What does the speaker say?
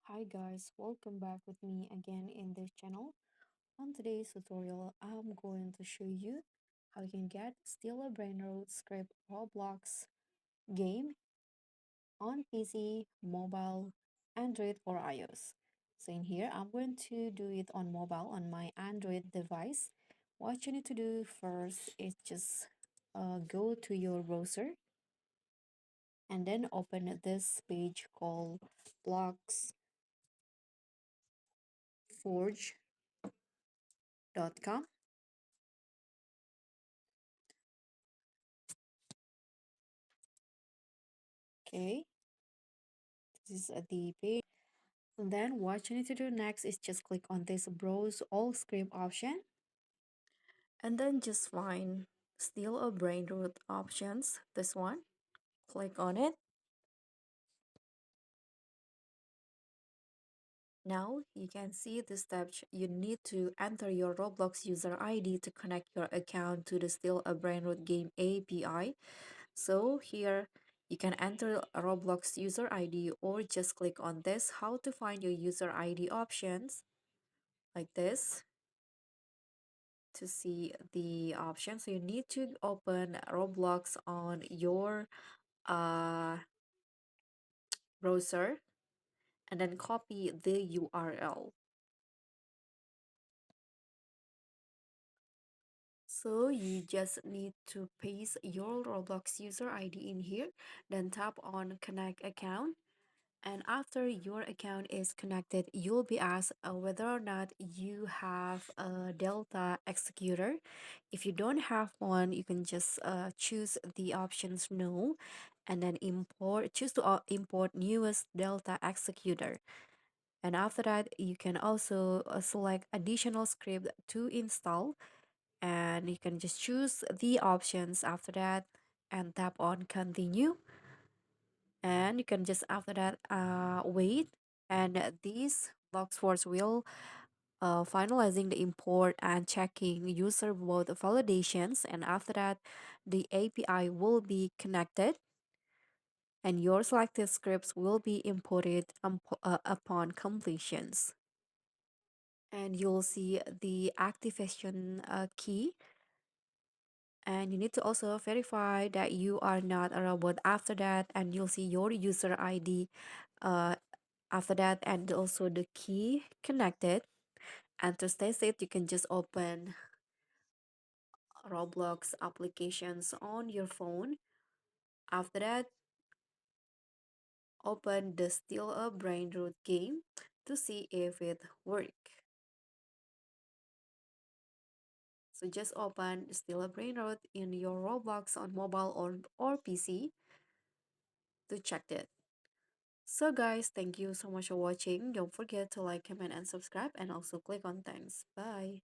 Hi guys, welcome back with me again in this channel. On today's tutorial, I'm going to show you how you can get Steal a Brainrot Script Roblox game on PC, mobile, Android or iOS. So in here, I'm going to do it on mobile on my Android device. What you need to do first is just go to your browser and then open this page called blocksforge.com. Okay, this is the page. And then what you need to do next is just click on this browse all script option and then just find steal a brain root options, this one. Click on it. Now you can see the steps. You need to enter your Roblox user ID to connect your account to the Steal a Brainrot game API. So here you can enter a Roblox user ID or just click on this how to find your user ID options like this to see the options. So you need to open Roblox on your uh, browser and then copy the URL. So you just need to paste your Roblox user ID in here, then tap on connect account. And after your account is connected, you'll be asked whether or not you have a Delta executor. If you don't have one, you can just choose the options no, and then choose to import newest Delta executor. And after that, you can also select additional script to install, and you can just choose the options after that and tap on continue, and you can just after that wait, and these box force will finalizing the import and checking user both validations, and after that the API will be connected and your selected scripts will be imported upon completions, and you'll see the activation key, and you need to also verify that you are not a robot after that, and you'll see your user ID uh, after that, and also the key connected. And to stay safe, you can just open Roblox applications on your phone. After that, open the Steal a Brain Root game to see if it works. So just open Steal a Brain Root in your Roblox on mobile or PC to check it. So guys, thank you so much for watching. Don't forget to like, comment, and subscribe, and also click on thanks. Bye.